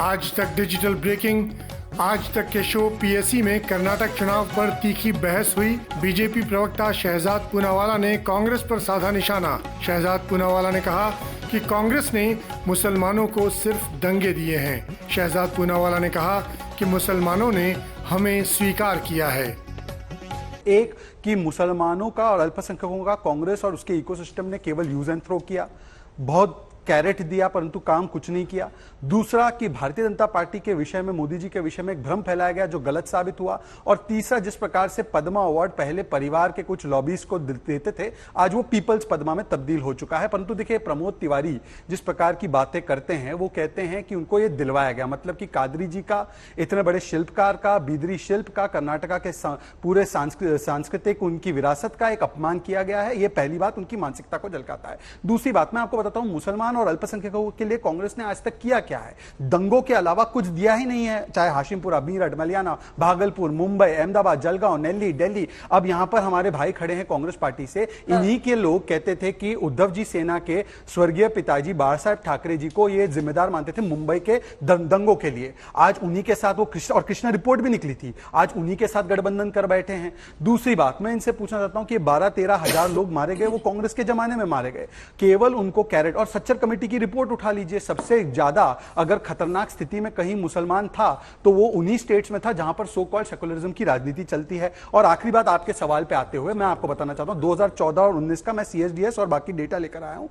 आज तक digital breaking. आज तक के शो पीएससी में कर्नाटक चुनाव पर तीखी बहस हुई। बीजेपी प्रवक्ता शहजाद पूनावाला ने कांग्रेस पर साधा निशाना। शहजाद पूनावाला ने कहा कि कांग्रेस ने मुसलमानों को सिर्फ दंगे दिए हैं। शहजाद पूनावाला ने कहा कि मुसलमानों ने हमें स्वीकार किया है। एक कि मुसलमानों का और अल्पसंख्यकों का कांग्रेस और उसके इकोसिस्टम ने केवल यूज एंड थ्रो किया, बहुत कैरेट दिया परंतु काम कुछ नहीं किया। दूसरा कि भारतीय जनता पार्टी के विषय में, मोदी जी के विषय में एक भ्रम फैलाया गया जो गलत साबित हुआ। और तीसरा, जिस प्रकार से पद्मा अवार्ड पहले परिवार के कुछ लॉबीज को देते थे, आज वो पीपल्स पद्मा में तब्दील हो चुका है। परंतु देखिए, प्रमोद तिवारी जिस प्रकार की बातें करते हैं, वो कहते हैं कि उनको ये दिलवाया गया, मतलब कि कादरी जी का, इतने बड़े शिल्पकार का, बिदरी शिल्प का, कर्नाटका के पूरे सांस्कृतिक उनकी विरासत का एक अपमान किया गया है। ये पहली बात उनकी मानसिकता को झलकाता है। दूसरी बात मैं आपको बताता हूं, मुसलमान और अल्पसंख्यकों के लिए कांग्रेस ने आज तक किया क्या है? दंगों के अलावा कुछ दिया ही नहीं है। चाहे हाशिमपुरा, मीरठ, मलियाना, भागलपुर, मुंबई, अहमदाबाद, जलगांव, नेल्ली, दिल्ली। अब यहां पर हमारे भाई खड़े हैं कांग्रेस पार्टी से। इन्हीं के लोग कहते थे कि उद्धव जी सेना के स्वर्गीय पिताजी बाला साहेब ठाकरे जी को ये जिम्मेदार मानते थे मुंबई के दंगों के लिए। आज उन्हीं के साथ वो कृष्णा रिपोर्ट भी निकली थी, आज उन्हीं के साथ गठबंधन कर बैठे हैं। दूसरी बात मैं इनसे पूछना चाहता हूं कि 12-13 हजार लोग मारे गए, वो कांग्रेस के जमाने में मारे गए। केवल उनको कैरेट। और सच्चर कमेटी की रिपोर्ट उठा लीजिए, सबसे ज्यादा अगर खतरनाक स्थिति में कहीं मुसलमान था तो वो उन्हीं स्टेट्स में था जहां पर सो कॉल्ड सेकुलरिज्म की राजनीति चलती है। और आखिरी बात, आपके सवाल पे आते हुए मैं आपको बताना चाहता हूं, 2014 और 19 का मैं सीएसडीएस और बाकी डेटा लेकर आया हूं।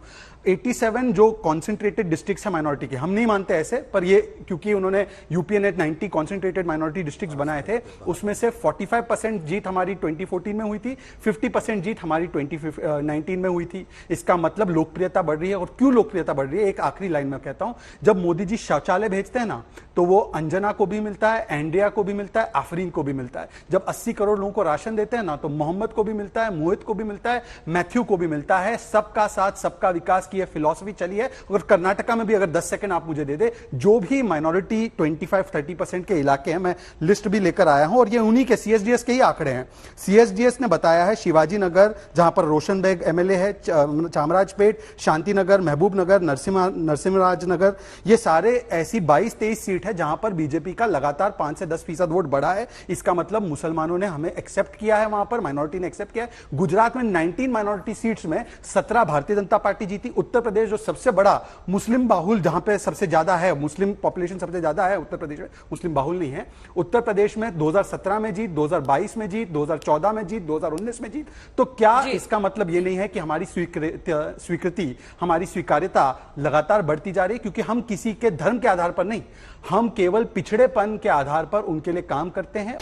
87 जो कॉन्सेंट्रेटेड डिस्ट्रिक्ट्स है माइनॉरिटी के, हम नहीं मानते ऐसे, पर ये क्योंकि उन्होंने UPA net 90 concentrated minority districts बनाए थे, उसमें से 45% जीत हमारी 2014 में हुई थी, 50% जीत हमारी 2019 में हुई थी। इसका मतलब लोकप्रियता बढ़ रही है। और क्यों लोकप्रियता बढ़ रही है, एक आखिरी लाइन में कहता हूं, जब मोदी जी शौचालय भेजते हैं ना, तो वो अंजना को भी मिलता है, एंड्रिया को भी मिलता है, आफरीन को भी मिलता है। जब 80 करोड़ लोगों को राशन देते हैं ना, तो मोहम्मद को भी मिलता है, मोहित को भी मिलता है, मैथ्यू को भी मिलता है। सबका साथ सबका विकास की फिलॉसफी चली है। और कर्नाटका में भी अगर 10 सेकंड आप मुझे दे दे, जो भी माइनॉरिटी 25-30% के इलाके हैं, मैं लिस्ट भी लेकर आया हूं और ये उन्हीं के सीएसडीएस के ही आंकड़े हैं। सीएसडीएस ने बताया है शिवाजी नगर, जहां पर रोशन बेग एमएलए है, चामराजपेट, शांतिनगर, महबूब नगर, नरसिम्हराज नगर, ये सारे ऐसी 22-23 सीट है जहां पर बीजेपी का लगातार 5 से 10% वोट बढ़ा है। इसका मतलब मुसलमानों ने हमें एक्सेप्ट किया है, वहां पर माइनॉरिटी ने एक्सेप्ट किया है। गुजरात में 19 माइनॉरिटी सीट्स में 17 भारतीय जनता पार्टी जीती। उत्तर प्रदेश जो सबसे बड़ा मुस्लिम बाहुल, जहां पे सबसे ज्यादा है, मुस्लिम पॉपुलेशन सबसे ज्यादा है उत्तर प्रदेश में, मुस्लिम बाहुल नहीं है। उत्तर प्रदेश में 2017 में जीत, 2022 में जीत, 2014 में जीत, 2019 में जीत। तो क्या इसका मतलब यह नहीं है कि हमारी स्वीकृति, हमारी स्वीकार्यता लगातार बढ़ती जा रही है? क्योंकि हम किसी के धर्म के आधार पर नहीं, हम केवल पिछड़ेपन के आधार पर उनके लिए काम करते हैं।